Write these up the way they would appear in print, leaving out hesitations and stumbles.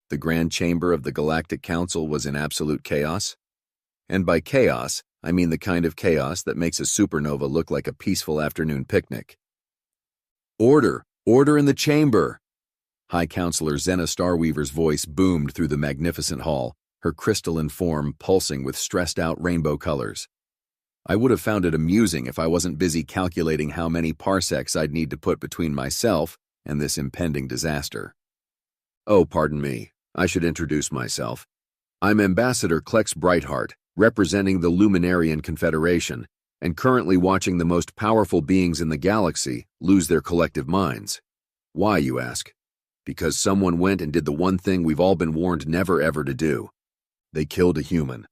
The Grand Chamber of the Galactic Council was in absolute chaos. And by chaos, I mean the kind of chaos that makes a supernova look like a peaceful afternoon picnic. Order! Order in the chamber! High Counselor Zena Starweaver's voice boomed through the magnificent hall, her crystalline form pulsing with stressed-out rainbow colors. I would have found it amusing if I wasn't busy calculating how many parsecs I'd need to put between myself and this impending disaster. Oh, pardon me. I should introduce myself. I'm Ambassador Klex Brightheart, representing the Luminarian Confederation, and currently watching the most powerful beings in the galaxy lose their collective minds. Why, you ask? Because someone went and did the one thing we've all been warned never ever to do. They killed a human.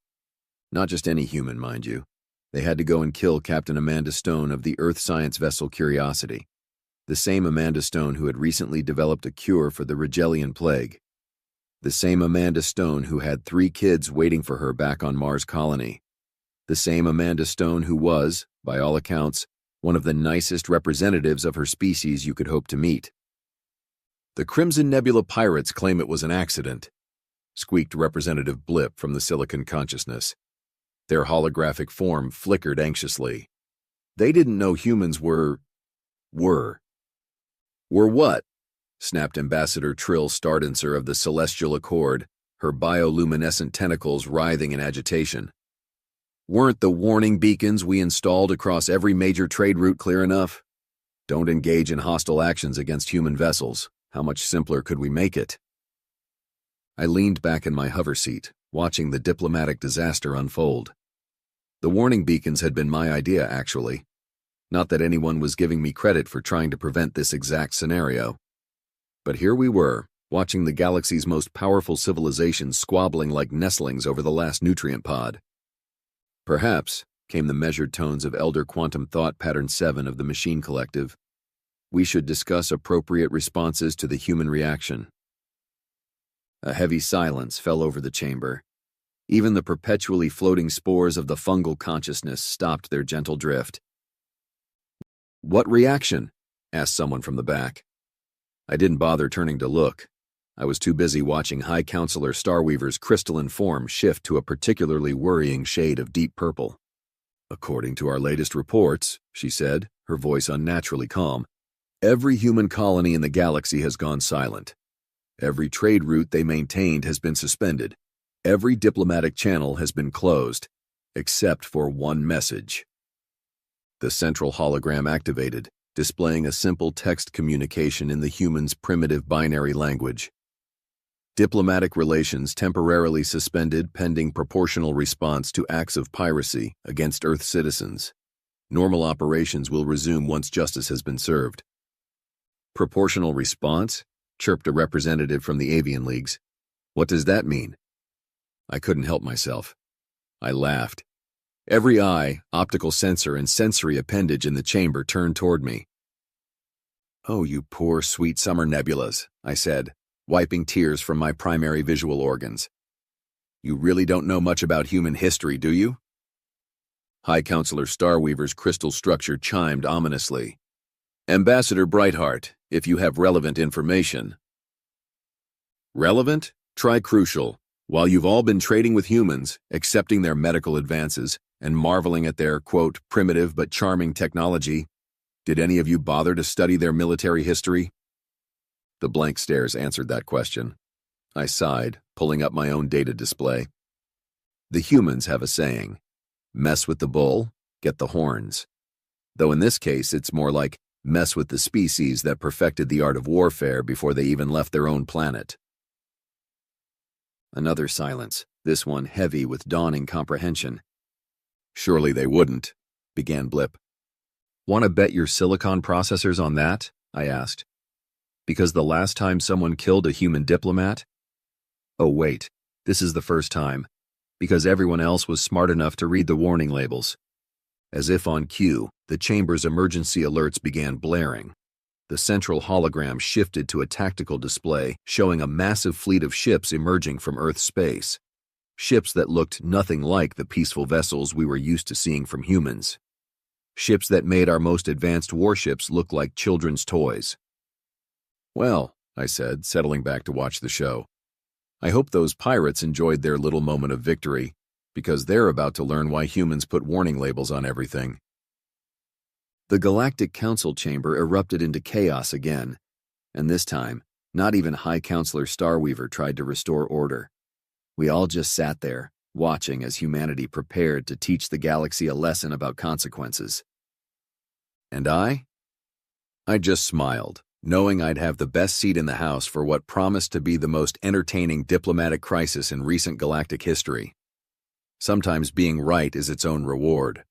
Not just any human, mind you. They had to go and kill Captain Amanda Stone of the Earth science vessel Curiosity, the same Amanda Stone who had recently developed a cure for the Rigelian plague. The same Amanda Stone who had 3 kids waiting for her back on Mars colony. The same Amanda Stone who was, by all accounts, one of the nicest representatives of her species you could hope to meet. The Crimson Nebula pirates claim it was an accident, squeaked Representative Blip from the Silicon Consciousness. Their holographic form flickered anxiously. They didn't know humans were what? Snapped Ambassador Trill Stardancer of the Celestial Accord, her bioluminescent tentacles writhing in agitation. Weren't the warning beacons we installed across every major trade route clear enough? Don't engage in hostile actions against human vessels. How much simpler could we make it? I leaned back in my hover seat, watching the diplomatic disaster unfold. The warning beacons had been my idea, actually. Not that anyone was giving me credit for trying to prevent this exact scenario. But here we were, watching the galaxy's most powerful civilizations squabbling like nestlings over the last nutrient pod. Perhaps, came the measured tones of Elder Quantum Thought Pattern 7 of the Machine Collective, we should discuss appropriate responses to the human reaction. A heavy silence fell over the chamber. Even the perpetually floating spores of the fungal consciousness stopped their gentle drift. "What reaction?" asked someone from the back. I didn't bother turning to look. I was too busy watching High Counselor Starweaver's crystalline form shift to a particularly worrying shade of deep purple. "According to our latest reports," she said, her voice unnaturally calm, "every human colony in the galaxy has gone silent. Every trade route they maintained has been suspended. Every diplomatic channel has been closed, except for one message." The central hologram activated, displaying a simple text communication in the human's primitive binary language. Diplomatic relations temporarily suspended pending proportional response to acts of piracy against Earth citizens. Normal operations will resume once justice has been served. "Proportional response?" chirped a representative from the Avian Leagues. "What does that mean?" I couldn't help myself. I laughed. Every eye, optical sensor, and sensory appendage in the chamber turned toward me. "Oh, you poor, sweet summer nebulas," I said, wiping tears from my primary visual organs. "You really don't know much about human history, do you?" High Counselor Starweaver's crystal structure chimed ominously. "Ambassador Brightheart, if you have relevant information." "Relevant? Try crucial. While you've all been trading with humans, accepting their medical advances, and marveling at their, quote, primitive but charming technology, did any of you bother to study their military history?" The blank stares answered that question. I sighed, pulling up my own data display. The humans have a saying, "Mess with the bull, get the horns." Though in this case it's more like, mess with the species that perfected the art of warfare before they even left their own planet. Another silence, this one heavy with dawning comprehension. "Surely they wouldn't," began Blip. "Want to bet your silicon processors on that?" I asked. "Because the last time someone killed a human diplomat?" "Oh wait, this is the first time. Because everyone else was smart enough to read the warning labels." As if on cue, the chamber's emergency alerts began blaring. The central hologram shifted to a tactical display showing a massive fleet of ships emerging from Earth's space. Ships that looked nothing like the peaceful vessels we were used to seeing from humans. Ships that made our most advanced warships look like children's toys. "Well," I said, settling back to watch the show, I hope those pirates enjoyed their little moment of victory, because they're about to learn why humans put warning labels on everything. The Galactic Council chamber erupted into chaos again, and this time, not even High Counselor Starweaver tried to restore order. We all just sat there, watching as humanity prepared to teach the galaxy a lesson about consequences. And I just smiled, knowing I'd have the best seat in the house for what promised to be the most entertaining diplomatic crisis in recent galactic history. Sometimes being right is its own reward,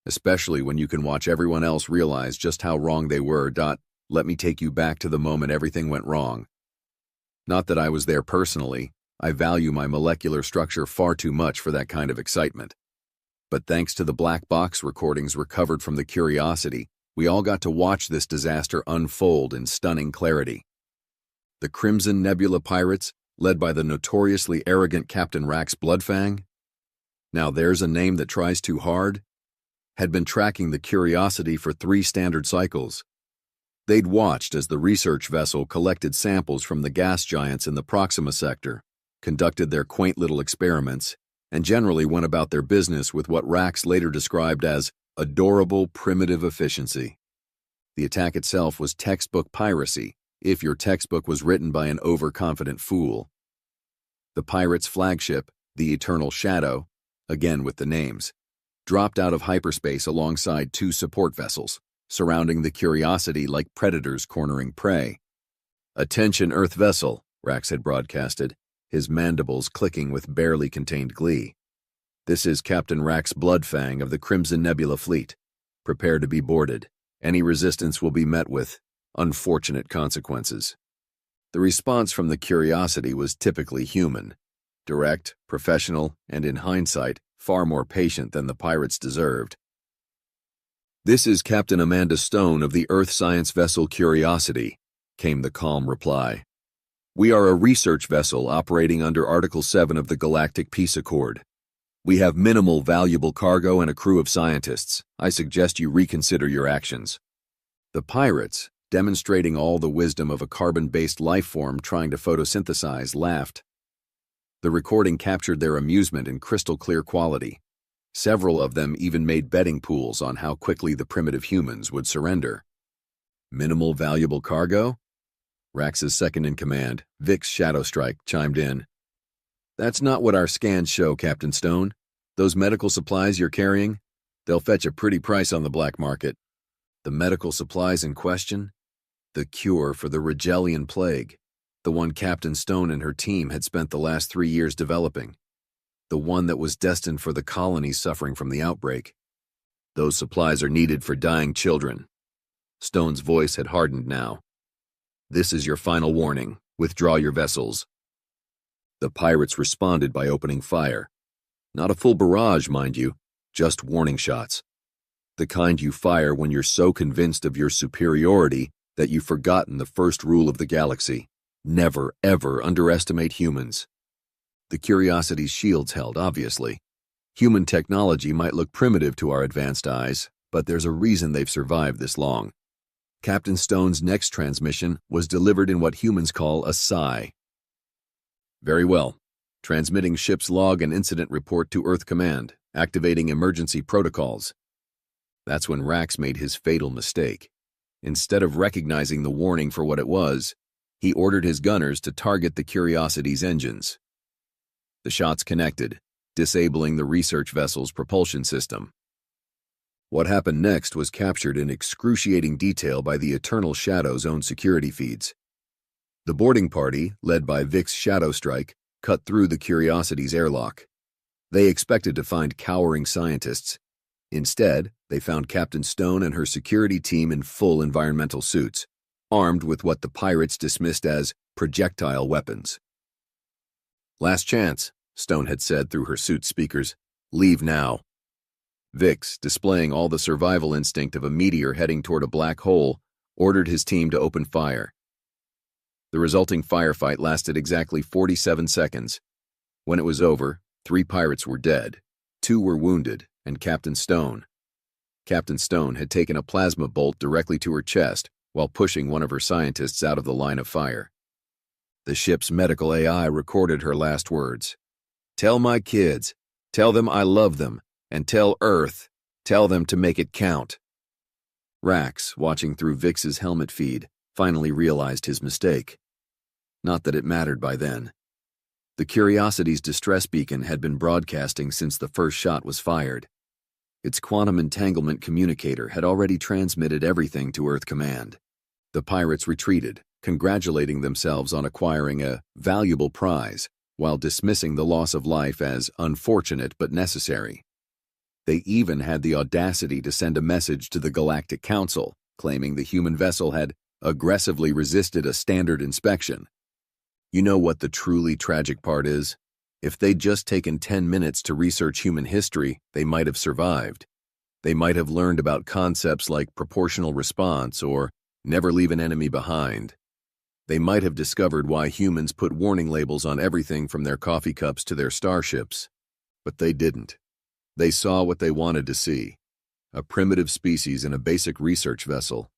especially when you can watch everyone else realize just how wrong they were. Let me take you back to the moment everything went wrong. Not that I was there personally. I value my molecular structure far too much for that kind of excitement. But thanks to the black box recordings recovered from the Curiosity, we all got to watch this disaster unfold in stunning clarity. The Crimson Nebula pirates, led by the notoriously arrogant Captain Rax Bloodfang, now there's a name that tries too hard, had been tracking the Curiosity for 3 standard cycles. They'd watched as the research vessel collected samples from the gas giants in the Proxima sector, conducted their quaint little experiments, and generally went about their business with what Rax later described as adorable primitive efficiency. The attack itself was textbook piracy, if your textbook was written by an overconfident fool. The pirates' flagship, the Eternal Shadow, again with the names, dropped out of hyperspace alongside 2 support vessels, surrounding the Curiosity like predators cornering prey. "Attention, Earth vessel," Rax had broadcasted, his mandibles clicking with barely contained glee. "This is Captain Rax Bloodfang of the Crimson Nebula Fleet. Prepare to be boarded. Any resistance will be met with unfortunate consequences." The response from the Curiosity was typically human, direct, professional, and in hindsight, far more patient than the pirates deserved. "This is Captain Amanda Stone of the Earth Science vessel Curiosity," came the calm reply. "We are a research vessel operating under Article 7 of the Galactic Peace Accord. We have minimal valuable cargo and a crew of scientists. I suggest you reconsider your actions." The pirates, demonstrating all the wisdom of a carbon-based life form trying to photosynthesize, laughed. The recording captured their amusement in crystal-clear quality. Several of them even made betting pools on how quickly the primitive humans would surrender. "Minimal valuable cargo?" Rax's second-in-command, Vix Shadowstrike, chimed in. "That's not what our scans show, Captain Stone. Those medical supplies you're carrying, they'll fetch a pretty price on the black market." The medical supplies in question? The cure for the Rigelian plague, the one Captain Stone and her team had spent the last 3 years developing. The one that was destined for the colonies suffering from the outbreak. "Those supplies are needed for dying children." Stone's voice had hardened now. "This is your final warning. Withdraw your vessels." The pirates responded by opening fire. Not a full barrage, mind you, just warning shots. The kind you fire when you're so convinced of your superiority that you've forgotten the first rule of the galaxy. Never, ever underestimate humans. The Curiosity's shields held, obviously. Human technology might look primitive to our advanced eyes, but there's a reason they've survived this long. Captain Stone's next transmission was delivered in what humans call a SCI. "Very well. Transmitting ship's log and incident report to Earth Command, activating emergency protocols." That's when Rax made his fatal mistake. Instead of recognizing the warning for what it was, he ordered his gunners to target the Curiosity's engines. The shots connected, disabling the research vessel's propulsion system. What happened next was captured in excruciating detail by the Eternal Shadow's own security feeds. The boarding party, led by Vix Shadowstrike, cut through the Curiosity's airlock. They expected to find cowering scientists. Instead, they found Captain Stone and her security team in full environmental suits, armed with what the pirates dismissed as projectile weapons. "Last chance," Stone had said through her suit speakers. "Leave now." Vix, displaying all the survival instinct of a meteor heading toward a black hole, ordered his team to open fire. The resulting firefight lasted exactly 47 seconds. When it was over, 3 pirates were dead, 2 were wounded, and Captain Stone had taken a plasma bolt directly to her chest while pushing one of her scientists out of the line of fire. The ship's medical AI recorded her last words. "Tell my kids, tell them I love them, and tell Earth, tell them to make it count." Rax, watching through Vix's helmet feed, finally realized his mistake. Not that it mattered by then. The Curiosity's distress beacon had been broadcasting since the first shot was fired. Its quantum entanglement communicator had already transmitted everything to Earth Command. The pirates retreated, congratulating themselves on acquiring a valuable prize, while dismissing the loss of life as unfortunate but necessary. They even had the audacity to send a message to the Galactic Council, claiming the human vessel had aggressively resisted a standard inspection. You know what the truly tragic part is? If they'd just taken 10 minutes to research human history, they might have survived. They might have learned about concepts like proportional response or never leave an enemy behind. They might have discovered why humans put warning labels on everything from their coffee cups to their starships. But they didn't. They saw what they wanted to see: a primitive species in a basic research vessel.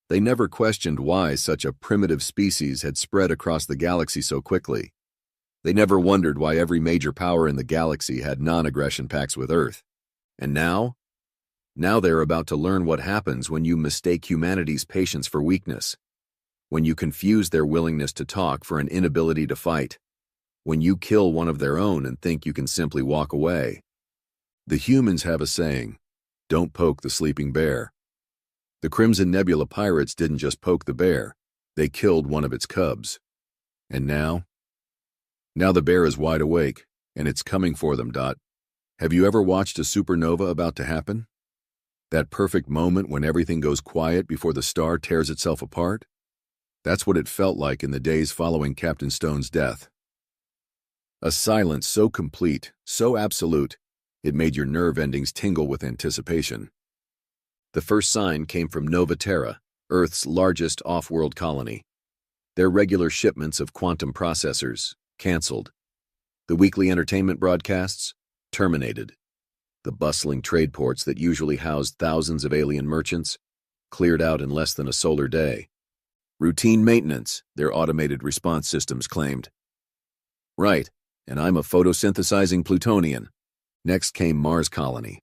They never questioned why such a primitive species had spread across the galaxy so quickly. They never wondered why every major power in the galaxy had non-aggression pacts with Earth. And now? Now they're about to learn what happens when you mistake humanity's patience for weakness, when you confuse their willingness to talk for an inability to fight, when you kill one of their own and think you can simply walk away. The humans have a saying, "Don't poke the sleeping bear." The Crimson Nebula pirates didn't just poke the bear, they killed one of its cubs. And now? Now the bear is wide awake, and it's coming for them. Have you ever watched a supernova about to happen? That perfect moment when everything goes quiet before the star tears itself apart? That's what it felt like in the days following Captain Stone's death. A silence so complete, so absolute, it made your nerve endings tingle with anticipation. The first sign came from Nova Terra, Earth's largest off-world colony. Their regular shipments of quantum processors canceled. The weekly entertainment broadcasts terminated. The bustling trade ports that usually housed thousands of alien merchants cleared out in less than a solar day. Routine maintenance, their automated response systems claimed. Right, and I'm a photosynthesizing Plutonian. Next came Mars Colony.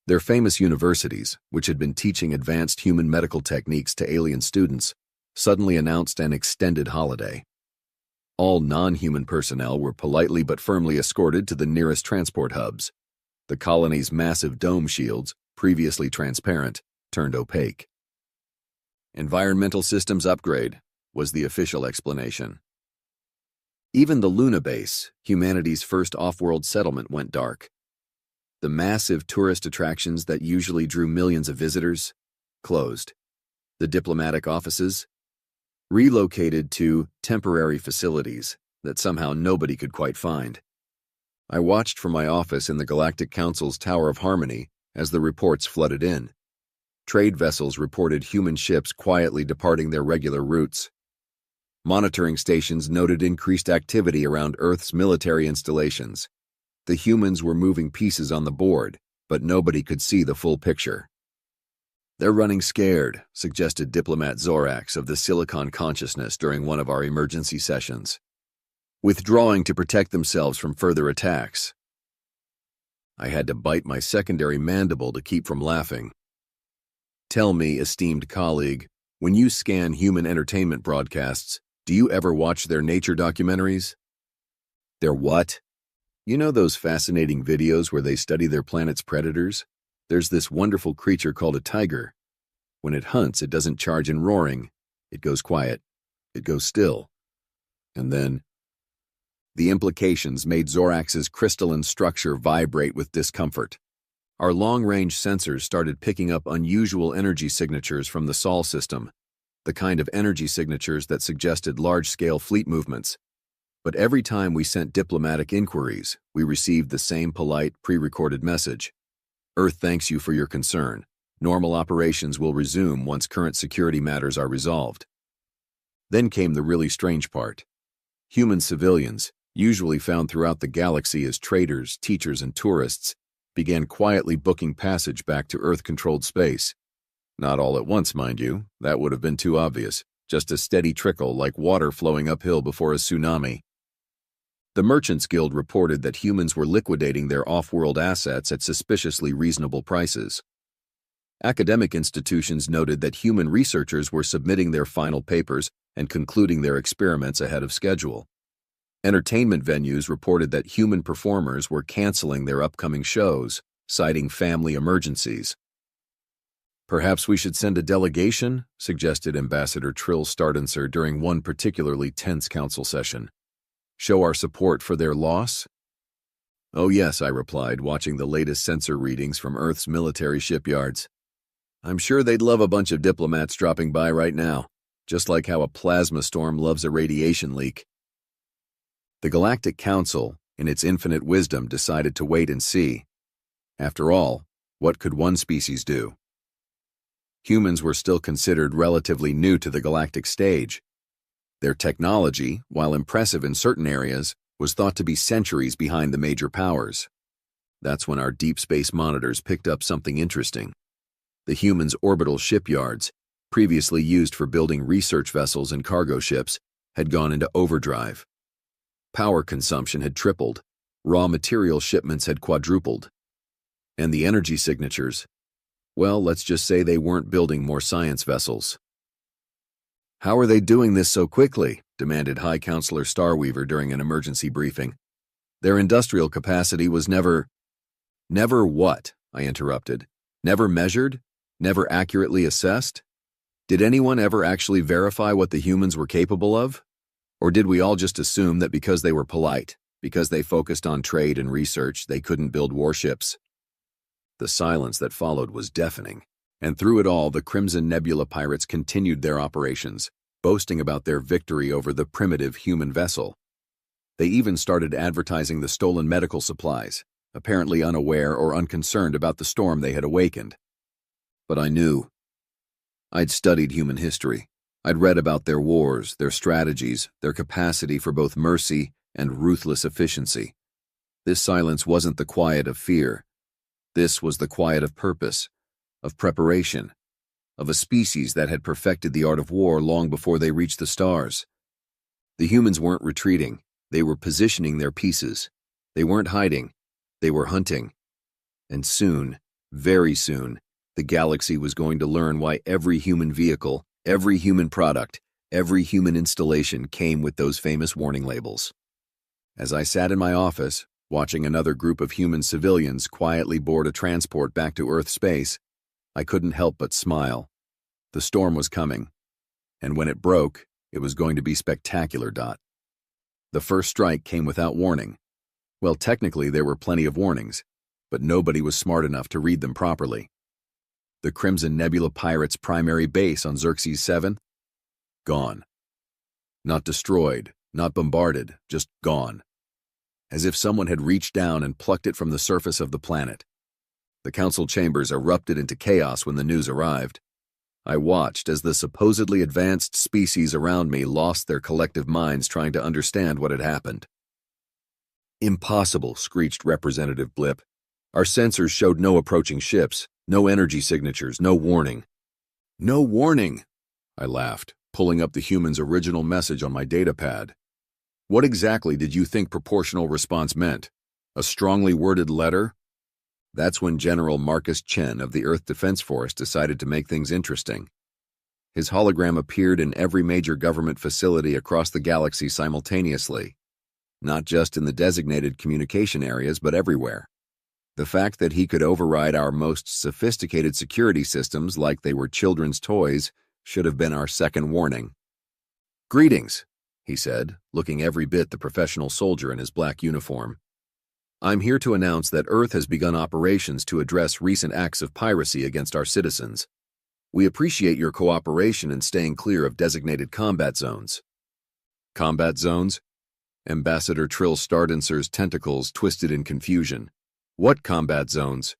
Their famous universities, which had been teaching advanced human medical techniques to alien students, suddenly announced an extended holiday. All non-human personnel were politely but firmly escorted to the nearest transport hubs. The colony's massive dome shields, previously transparent, turned opaque. Environmental systems upgrade was the official explanation. Even the Luna base, humanity's first off-world settlement, went dark. The massive tourist attractions that usually drew millions of visitors closed. The diplomatic offices relocated to temporary facilities that somehow nobody could quite find. I watched from my office in the Galactic Council's Tower of Harmony as the reports flooded in. Trade vessels reported human ships quietly departing their regular routes. Monitoring stations noted increased activity around Earth's military installations. The humans were moving pieces on the board, but nobody could see the full picture. "They're running scared," suggested diplomat Zorax of the Silicon Consciousness during one of our emergency sessions. "Withdrawing to protect themselves from further attacks." I had to bite my secondary mandible to keep from laughing. Tell me, esteemed colleague, when you scan human entertainment broadcasts, do you ever watch their nature documentaries? Their what? You know those fascinating videos where they study their planet's predators? There's this wonderful creature called a tiger. When it hunts, it doesn't charge in roaring. It goes quiet. It goes still. And then... The implications made Zorax's crystalline structure vibrate with discomfort. Our long-range sensors started picking up unusual energy signatures from the Sol system, the kind of energy signatures that suggested large-scale fleet movements. But every time we sent diplomatic inquiries, we received the same polite, pre-recorded message. "Earth thanks you for your concern. Normal operations will resume once current security matters are resolved." Then came the really strange part. Human civilians, usually found throughout the galaxy as traders, teachers, and tourists, began quietly booking passage back to Earth-controlled space. Not all at once, mind you. That would have been too obvious. just a steady trickle like water flowing uphill before a tsunami. The Merchants Guild reported that humans were liquidating their off-world assets at suspiciously reasonable prices. Academic institutions noted that human researchers were submitting their final papers and concluding their experiments ahead of schedule. Entertainment venues reported that human performers were canceling their upcoming shows, citing family emergencies. "Perhaps we should send a delegation," suggested Ambassador Trill Stardancer during one particularly tense council session. "Show our support for their loss?" "Oh yes," I replied, watching the latest sensor readings from Earth's military shipyards. "I'm sure they'd love a bunch of diplomats dropping by right now, just like how a plasma storm loves a radiation leak." The Galactic Council, in its infinite wisdom, decided to wait and see. After all, what could one species do? Humans were still considered relatively new to the galactic stage. Their technology, while impressive in certain areas, was thought to be centuries behind the major powers. That's when our deep space monitors picked up something interesting. The humans' orbital shipyards, previously used for building research vessels and cargo ships, had gone into overdrive. Power consumption had tripled, raw material shipments had quadrupled. And the energy signatures, well, let's just say they weren't building more science vessels. "How are they doing this so quickly?" demanded High Counselor Starweaver during an emergency briefing. "Their industrial capacity was never—" "Never what?" I interrupted. "Never measured? Never accurately assessed? Did anyone ever actually verify what the humans were capable of? Or did we all just assume that because they were polite, because they focused on trade and research, they couldn't build warships?" The silence that followed was deafening, and through it all the Crimson Nebula pirates continued their operations, boasting about their victory over the primitive human vessel. They even started advertising the stolen medical supplies, apparently unaware or unconcerned about the storm they had awakened. But I knew. I'd studied human history. I'd read about their wars, their strategies, their capacity for both mercy and ruthless efficiency. This silence wasn't the quiet of fear. This was the quiet of purpose, of preparation, of a species that had perfected the art of war long before they reached the stars. The humans weren't retreating. They were positioning their pieces. They weren't hiding. They were hunting. And soon, very soon, the galaxy was going to learn why every human vehicle, every human product, every human installation came with those famous warning labels. As I sat in my office, watching another group of human civilians quietly board a transport back to Earth space, I couldn't help but smile. The storm was coming, and when it broke, it was going to be spectacular. The first strike came without warning. Well, technically there were plenty of warnings, but nobody was smart enough to read them properly. The Crimson Nebula pirates' primary base on Xerxes 7? Gone. Not destroyed, not bombarded, just gone. As if someone had reached down and plucked it from the surface of the planet. The council chambers erupted into chaos when the news arrived. I watched as the supposedly advanced species around me lost their collective minds trying to understand what had happened. "Impossible," screeched Representative Blip. "Our sensors showed no approaching ships, no energy signatures, no warning." "No warning," I laughed, pulling up the human's original message on my datapad. "What exactly did you think proportional response meant? A strongly worded letter?" That's when General Marcus Chen of the Earth Defense Force decided to make things interesting. His hologram appeared in every major government facility across the galaxy simultaneously, not just in the designated communication areas, but everywhere. The fact that he could override our most sophisticated security systems like they were children's toys should have been our second warning. "Greetings," he said, looking every bit the professional soldier in his black uniform. "I'm here to announce that Earth has begun operations to address recent acts of piracy against our citizens. We appreciate your cooperation in staying clear of designated combat zones." "Combat zones?" Ambassador Trill Stardancer's tentacles twisted in confusion. "What combat zones?"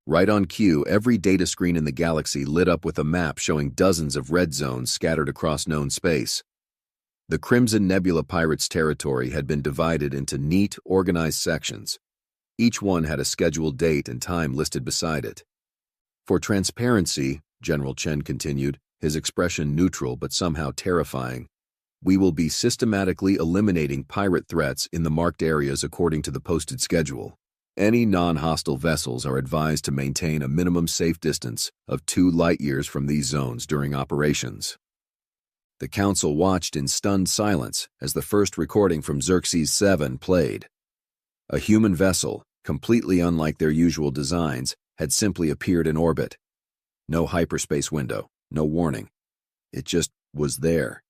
Right on cue, every data screen in the galaxy lit up with a map showing dozens of red zones scattered across known space. The Crimson Nebula Pirates' territory had been divided into neat, organized sections. Each one had a scheduled date and time listed beside it. "For transparency," General Chen continued, his expression neutral but somehow terrifying. "We will be systematically eliminating pirate threats in the marked areas according to the posted schedule. Any non-hostile vessels are advised to maintain a minimum safe distance of 2 light-years from these zones during operations." The council watched in stunned silence as the first recording from Xerxes 7 played. A human vessel, completely unlike their usual designs, had simply appeared in orbit. No hyperspace window, no warning. It just was there.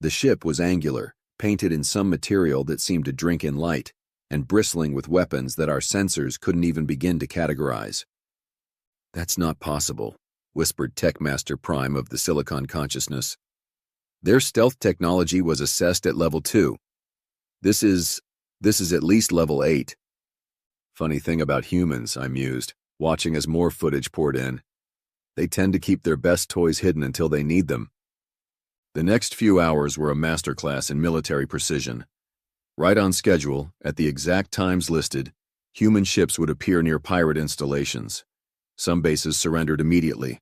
The ship was angular, painted in some material that seemed to drink in light, and bristling with weapons that our sensors couldn't even begin to categorize. "That's not possible," whispered Techmaster Prime of the Silicon Consciousness. "Their stealth technology was assessed at level 2. This is at least level 8. Funny thing about humans, I mused, watching as more footage poured in. They tend to keep their best toys hidden until they need them. The next few hours were a masterclass in military precision. Right on schedule, at the exact times listed, human ships would appear near pirate installations. Some bases surrendered immediately.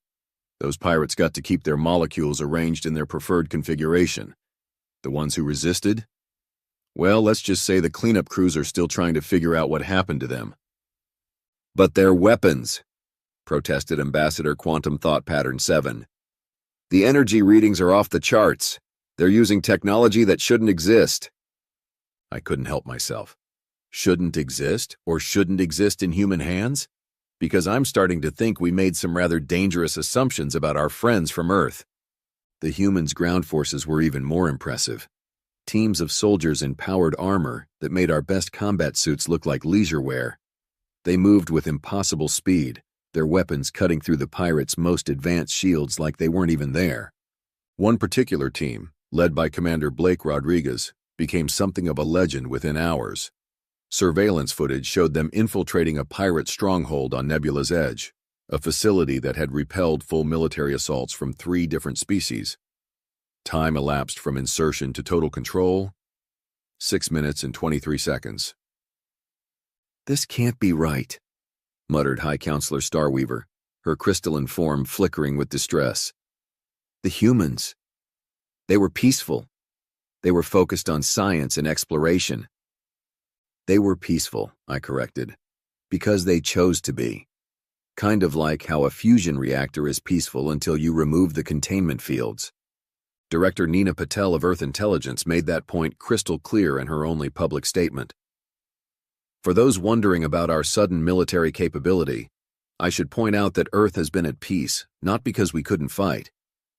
Those pirates got to keep their molecules arranged in their preferred configuration. The ones who resisted? Well, let's just say the cleanup crews are still trying to figure out what happened to them. "But their weapons," protested Ambassador Quantum Thought Pattern 7. "The energy readings are off the charts. They're using technology that shouldn't exist." I couldn't help myself. Shouldn't exist, or shouldn't exist in human hands? Because I'm starting to think we made some rather dangerous assumptions about our friends from Earth. The humans' ground forces were even more impressive. Teams of soldiers in powered armor that made our best combat suits look like leisure wear. They moved with impossible speed, their weapons cutting through the pirates' most advanced shields like they weren't even there. One particular team, led by Commander Blake Rodriguez, became something of a legend within hours. Surveillance footage showed them infiltrating a pirate stronghold on Nebula's Edge, a facility that had repelled full military assaults from 3 different species. Time elapsed from insertion to total control, 6 minutes and 23 seconds. "This can't be right," muttered High Counselor Starweaver, her crystalline form flickering with distress. "The humans. They were peaceful. They were focused on science and exploration." "They were peaceful," I corrected, "because they chose to be. Kind of like how a fusion reactor is peaceful until you remove the containment fields." Director Nina Patel of Earth Intelligence made that point crystal clear in her only public statement. For those wondering about our sudden military capability, I should point out that Earth has been at peace, not because we couldn't fight,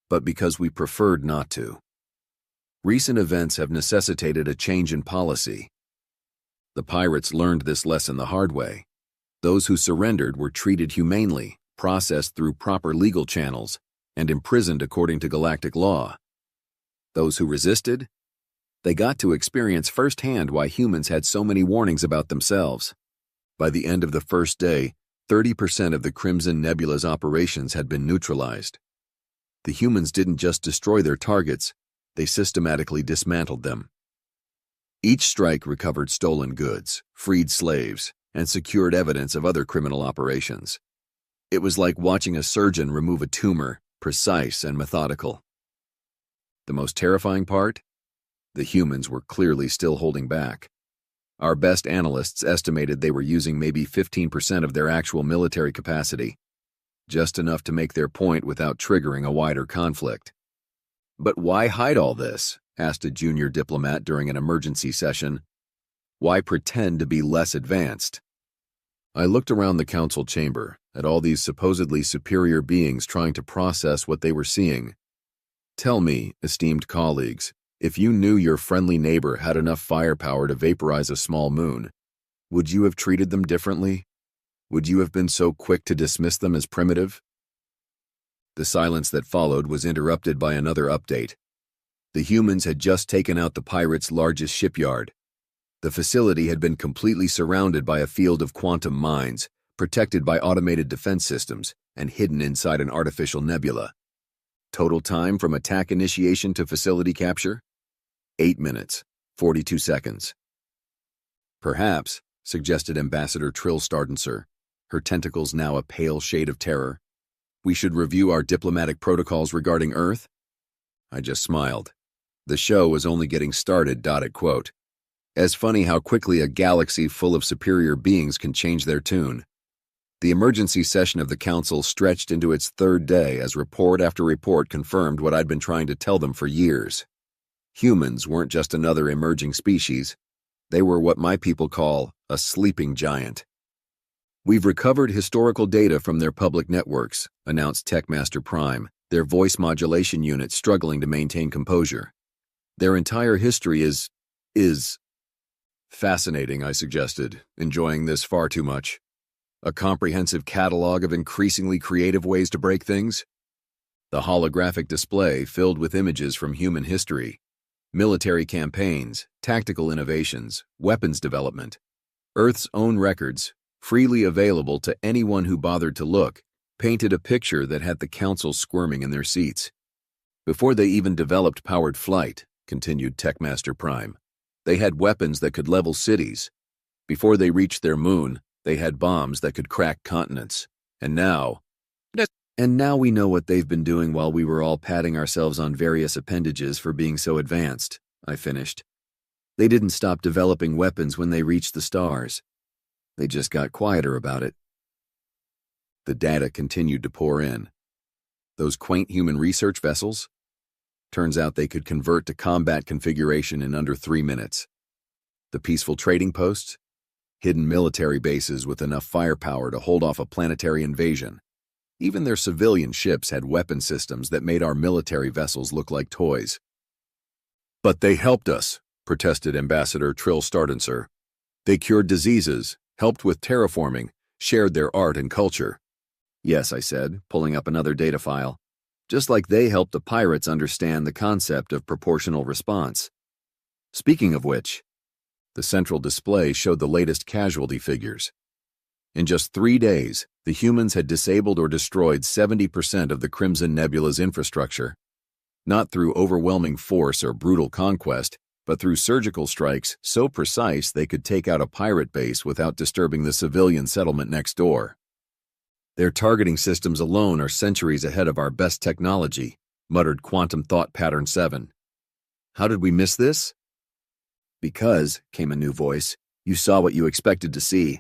but because we preferred not to. Recent events have necessitated a change in policy. The pirates learned this lesson the hard way. Those who surrendered were treated humanely, processed through proper legal channels, and imprisoned according to galactic law. Those who resisted? They got to experience firsthand why humans had so many warnings about themselves. By the end of the first day, 30% of the Crimson Nebula's operations had been neutralized. The humans didn't just destroy their targets, they systematically dismantled them. Each strike recovered stolen goods, freed slaves, and secured evidence of other criminal operations. It was like watching a surgeon remove a tumor, precise and methodical. The most terrifying part? The humans were clearly still holding back. Our best analysts estimated they were using maybe 15% of their actual military capacity, just enough to make their point without triggering a wider conflict. "But why hide all this?" asked a junior diplomat during an emergency session. "Why pretend to be less advanced?" I looked around the council chamber at all these supposedly superior beings trying to process what they were seeing. Tell me, esteemed colleagues, if you knew your friendly neighbor had enough firepower to vaporize a small moon, would you have treated them differently? Would you have been so quick to dismiss them as primitive? The silence that followed was interrupted by another update. The humans had just taken out the pirates' largest shipyard. The facility had been completely surrounded by a field of quantum mines, protected by automated defense systems, and hidden inside an artificial nebula. Total time from attack initiation to facility capture? 8 minutes, 42 seconds. "Perhaps," suggested Ambassador Trill Stardenser, her tentacles now a pale shade of terror, We should review our diplomatic protocols regarding Earth? I just smiled. The show was only getting started. Quote. As funny how quickly a galaxy full of superior beings can change their tune. The emergency session of the council stretched into its third day as report after report confirmed what I'd been trying to tell them for years. Humans weren't just another emerging species. They were what my people call a sleeping giant. We've recovered historical data from their public networks, announced Techmaster Prime, their voice modulation unit struggling to maintain composure. Their entire history is fascinating, I suggested, enjoying this far too much. A comprehensive catalog of increasingly creative ways to break things? The holographic display filled with images from human history, military campaigns, tactical innovations, weapons development, Earth's own records, freely available to anyone who bothered to look, painted a picture that had the council squirming in their seats. Before they even developed powered flight, continued Techmaster Prime, they had weapons that could level cities. Before they reached their moon, they had bombs that could crack continents. And now we know what they've been doing while we were all patting ourselves on various appendages for being so advanced, I finished. They didn't stop developing weapons when they reached the stars. They just got quieter about it. The data continued to pour in. Those quaint human research vessels? Turns out they could convert to combat configuration in under 3 minutes. The peaceful trading posts? Hidden military bases with enough firepower to hold off a planetary invasion. Even their civilian ships had weapon systems that made our military vessels look like toys. But they helped us, protested Ambassador Trill Stardancer. They cured diseases, helped with terraforming, shared their art and culture. Yes, I said, pulling up another data file. Just like they helped the pirates understand the concept of proportional response. Speaking of which, the central display showed the latest casualty figures. In just 3 days, the humans had disabled or destroyed 70% of the Crimson Nebula's infrastructure. Not through overwhelming force or brutal conquest, but through surgical strikes so precise they could take out a pirate base without disturbing the civilian settlement next door. Their targeting systems alone are centuries ahead of our best technology, muttered Quantum Thought Pattern 7. How did we miss this? Because, came a new voice, you saw what you expected to see.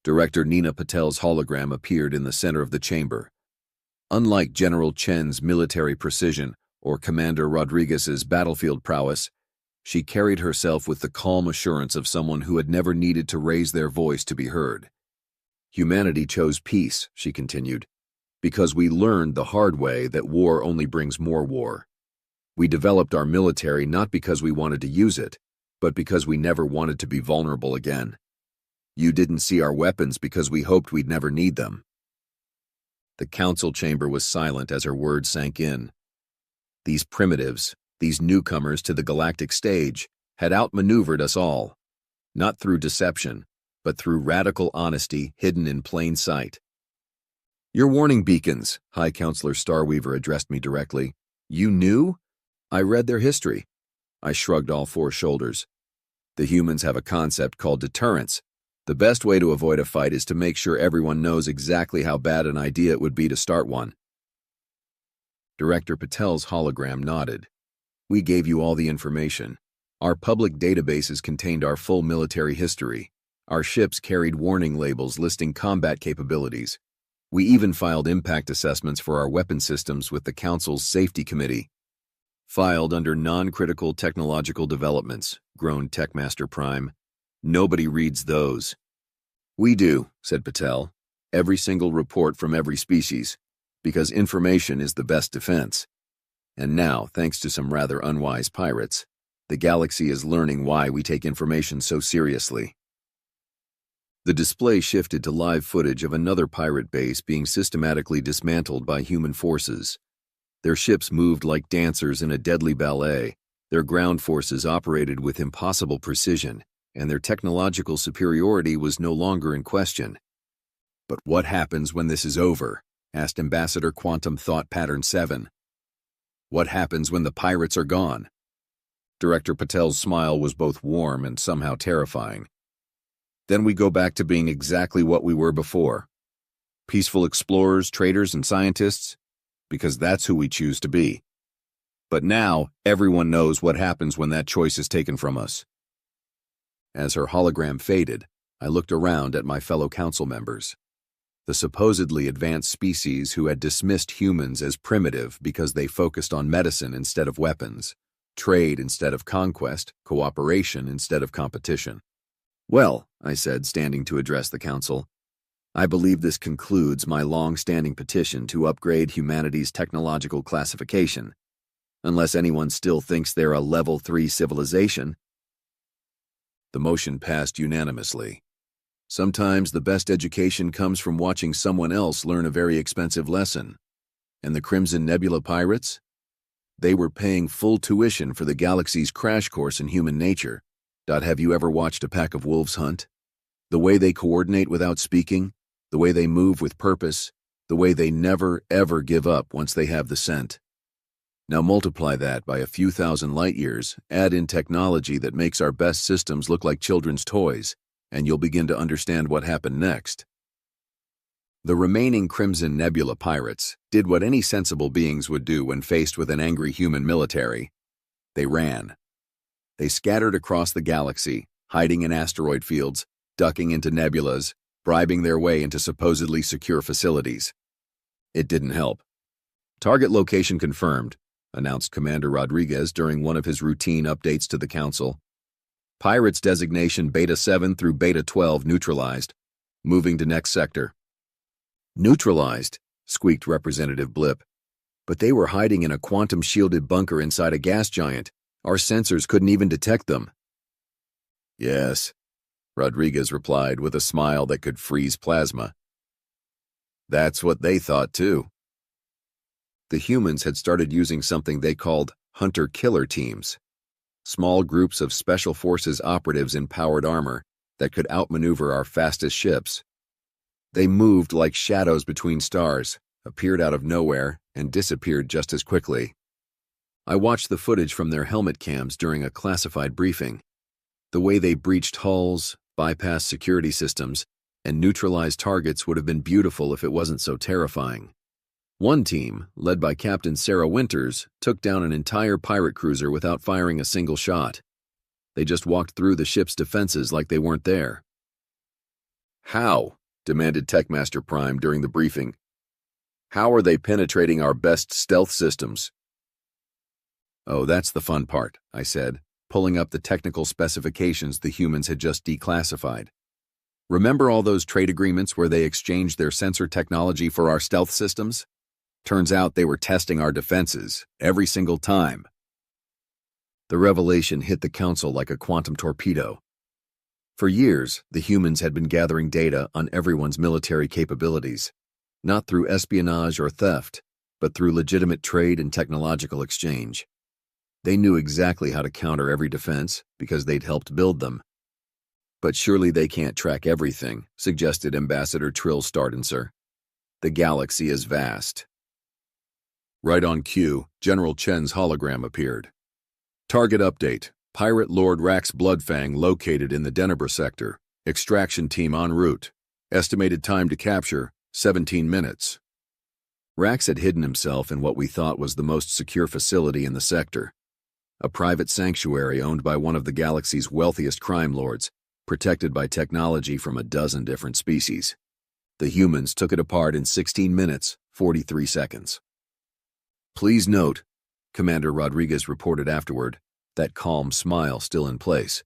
Director Nina Patel's hologram appeared in the center of the chamber. Unlike General Chen's military precision or Commander Rodriguez's battlefield prowess, she carried herself with the calm assurance of someone who had never needed to raise their voice to be heard. Humanity chose peace, she continued, because we learned the hard way that war only brings more war. We developed our military not because we wanted to use it, but because we never wanted to be vulnerable again. You didn't see our weapons because we hoped we'd never need them. The council chamber was silent as her words sank in. These primitives, these newcomers to the galactic stage, had outmaneuvered us all, not through deception, but through radical honesty hidden in plain sight. Your warning beacons, High Counselor Starweaver addressed me directly. You knew? I read their history. I shrugged all 4 shoulders. The humans have a concept called deterrence. The best way to avoid a fight is to make sure everyone knows exactly how bad an idea it would be to start one. Director Patel's hologram nodded. We gave you all the information. Our public databases contained our full military history. Our ships carried warning labels listing combat capabilities. We even filed impact assessments for our weapon systems with the Council's Safety Committee. Filed under non-critical technological developments, groaned Techmaster Prime. Nobody reads those. We do, said Patel. Every single report from every species, because information is the best defense. And now, thanks to some rather unwise pirates, the galaxy is learning why we take information so seriously. The display shifted to live footage of another pirate base being systematically dismantled by human forces. Their ships moved like dancers in a deadly ballet, their ground forces operated with impossible precision, and their technological superiority was no longer in question. But what happens when this is over? Asked Ambassador Quantum Thought Pattern 7. What happens when the pirates are gone? Director Patel's smile was both warm and somehow terrifying. Then we go back to being exactly what we were before. Peaceful explorers, traders, and scientists? Because that's who we choose to be. But now, everyone knows what happens when that choice is taken from us. As her hologram faded, I looked around at my fellow council members. The supposedly advanced species who had dismissed humans as primitive because they focused on medicine instead of weapons, trade instead of conquest, cooperation instead of competition. Well, I said, standing to address the council, I believe this concludes my long-standing petition to upgrade humanity's technological classification. Unless anyone still thinks they're a Level 3 civilization. The motion passed unanimously. Sometimes the best education comes from watching someone else learn a very expensive lesson. And the Crimson Nebula pirates? They were paying full tuition for the galaxy's crash course in human nature. Have you ever watched a pack of wolves hunt? The way they coordinate without speaking, the way they move with purpose, the way they never, ever give up once they have the scent. Now multiply that by a few thousand light years, add in technology that makes our best systems look like children's toys, and you'll begin to understand what happened next. The remaining Crimson Nebula pirates did what any sensible beings would do when faced with an angry human military. They ran. They scattered across the galaxy, hiding in asteroid fields, ducking into nebulas, bribing their way into supposedly secure facilities. It didn't help. Target location confirmed, announced Commander Rodriguez during one of his routine updates to the Council. Pirates designation Beta 7 through Beta 12 neutralized. Moving to next sector. Neutralized, squeaked Representative Blip. But they were hiding in a quantum-shielded bunker inside a gas giant. Our sensors couldn't even detect them. Yes, Rodriguez replied with a smile that could freeze plasma. That's what they thought too. The humans had started using something they called hunter-killer teams, small groups of special forces operatives in powered armor that could outmaneuver our fastest ships. They moved like shadows between stars, appeared out of nowhere, and disappeared just as quickly. I watched the footage from their helmet cams during a classified briefing. The way they breached hulls, bypassed security systems, and neutralized targets would have been beautiful if it wasn't so terrifying. One team, led by Captain Sarah Winters, took down an entire pirate cruiser without firing a single shot. They just walked through the ship's defenses like they weren't there. How? Demanded Techmaster Prime during the briefing. How are they penetrating our best stealth systems? Oh, that's the fun part, I said, pulling up the technical specifications the humans had just declassified. Remember all those trade agreements where they exchanged their sensor technology for our stealth systems? Turns out they were testing our defenses, every single time. The revelation hit the Council like a quantum torpedo. For years, the humans had been gathering data on everyone's military capabilities, not through espionage or theft, but through legitimate trade and technological exchange. They knew exactly how to counter every defense because they'd helped build them. But surely they can't track everything, suggested Ambassador Trill Stardenser. The galaxy is vast. Right on cue, General Chen's hologram appeared. Target update. Pirate Lord Rax Bloodfang located in the Denebra sector. Extraction team en route. Estimated time to capture, 17 minutes. Rax had hidden himself in what we thought was the most secure facility in the sector. A private sanctuary owned by one of the galaxy's wealthiest crime lords, protected by technology from a dozen different species. The humans took it apart in 16 minutes, 43 seconds. Please note, Commander Rodriguez reported afterward, that calm smile still in place.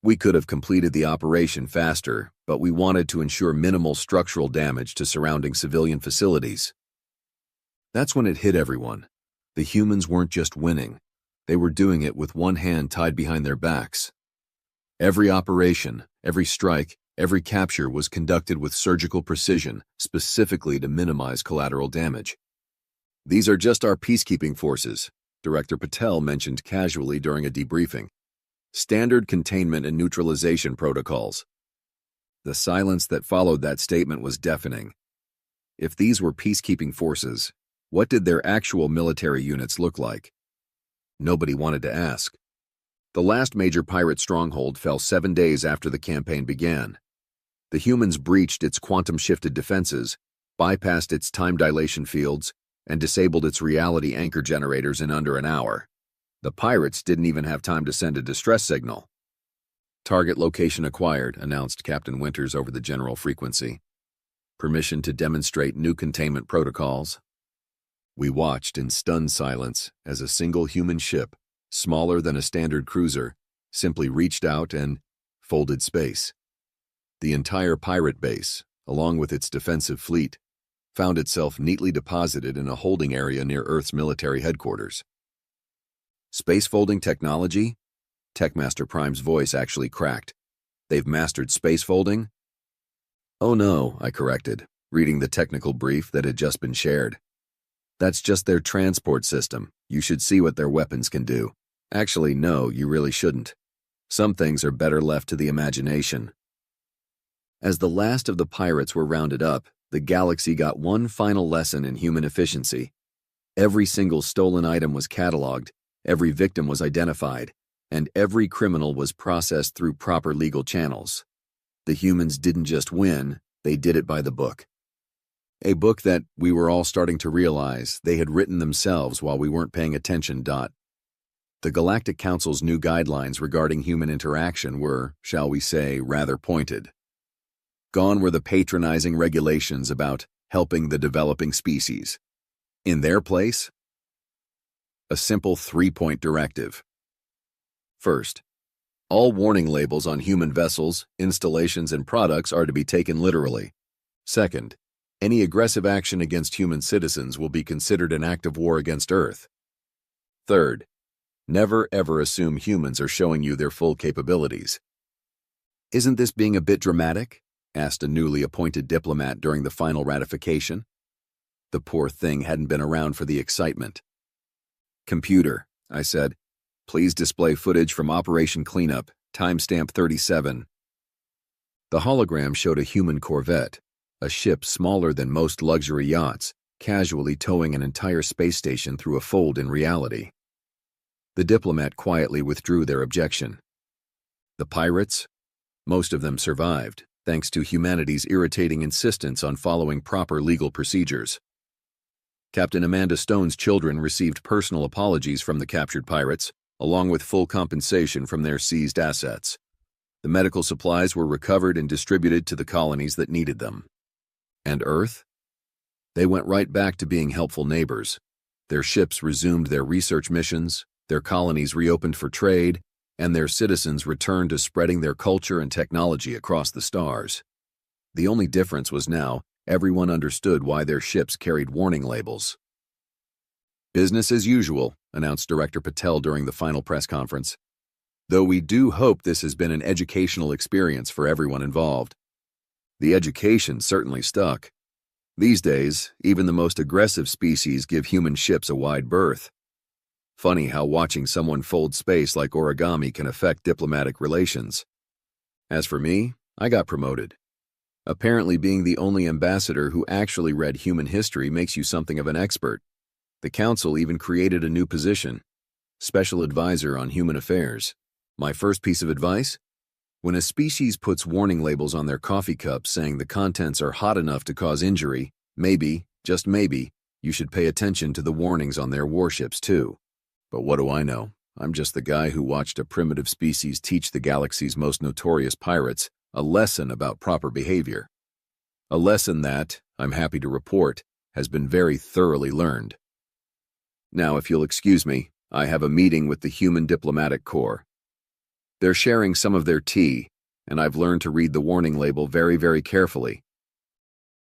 We could have completed the operation faster, but we wanted to ensure minimal structural damage to surrounding civilian facilities. That's when it hit everyone. The humans weren't just winning. They were doing it with one hand tied behind their backs. Every operation, every strike, every capture was conducted with surgical precision, specifically to minimize collateral damage. These are just our peacekeeping forces, Director Patel mentioned casually during a debriefing. Standard containment and neutralization protocols. The silence that followed that statement was deafening. If these were peacekeeping forces, what did their actual military units look like? Nobody wanted to ask. The last major pirate stronghold fell 7 days after the campaign began. The humans breached its quantum-shifted defenses, bypassed its time dilation fields, and disabled its reality anchor generators in under an hour. The pirates didn't even have time to send a distress signal. "Target location acquired," announced Captain Winters over the general frequency. "Permission to demonstrate new containment protocols." We watched in stunned silence as a single human ship, smaller than a standard cruiser, simply reached out and folded space. The entire pirate base, along with its defensive fleet, found itself neatly deposited in a holding area near Earth's military headquarters. "Space folding technology?" Techmaster Prime's voice actually cracked. "They've mastered space folding?" "Oh no," I corrected, reading the technical brief that had just been shared. "That's just their transport system. You should see what their weapons can do." Actually, no, you really shouldn't. Some things are better left to the imagination. As the last of the pirates were rounded up, the galaxy got one final lesson in human efficiency. Every single stolen item was cataloged, every victim was identified, and every criminal was processed through proper legal channels. The humans didn't just win, they did it by the book. A book that we were all starting to realize they had written themselves while we weren't paying attention. The Galactic Council's new guidelines regarding human interaction were, shall we say, rather pointed. Gone were the patronizing regulations about helping the developing species. In their place, a simple 3-point directive. First, all warning labels on human vessels, installations, and products are to be taken literally. Second, any aggressive action against human citizens will be considered an act of war against Earth. Third, never ever assume humans are showing you their full capabilities. "Isn't this being a bit dramatic?" asked a newly appointed diplomat during the final ratification. The poor thing hadn't been around for the excitement. "Computer," I said, "please display footage from Operation Cleanup, timestamp 37. The hologram showed a human corvette, a ship smaller than most luxury yachts, casually towing an entire space station through a fold in reality. The diplomat quietly withdrew their objection. The pirates? Most of them survived, thanks to humanity's irritating insistence on following proper legal procedures. Captain Amanda Stone's children received personal apologies from the captured pirates, along with full compensation from their seized assets. The medical supplies were recovered and distributed to the colonies that needed them. And Earth? They went right back to being helpful neighbors. Their ships resumed their research missions, their colonies reopened for trade, and their citizens returned to spreading their culture and technology across the stars. The only difference was now everyone understood why their ships carried warning labels. "Business as usual," announced Director Patel during the final press conference. "Though we do hope this has been an educational experience for everyone involved." The education certainly stuck. These days, even the most aggressive species give human ships a wide berth. Funny how watching someone fold space like origami can affect diplomatic relations. As for me, I got promoted. Apparently being the only ambassador who actually read human history makes you something of an expert. The council even created a new position, Special Advisor on Human Affairs. My first piece of advice? When a species puts warning labels on their coffee cups saying the contents are hot enough to cause injury, maybe, just maybe, you should pay attention to the warnings on their warships too. But what do I know? I'm just the guy who watched a primitive species teach the galaxy's most notorious pirates a lesson about proper behavior. A lesson that, I'm happy to report, has been very thoroughly learned. Now, if you'll excuse me, I have a meeting with the Human Diplomatic Corps. They're sharing some of their tea, and I've learned to read the warning label very, very carefully.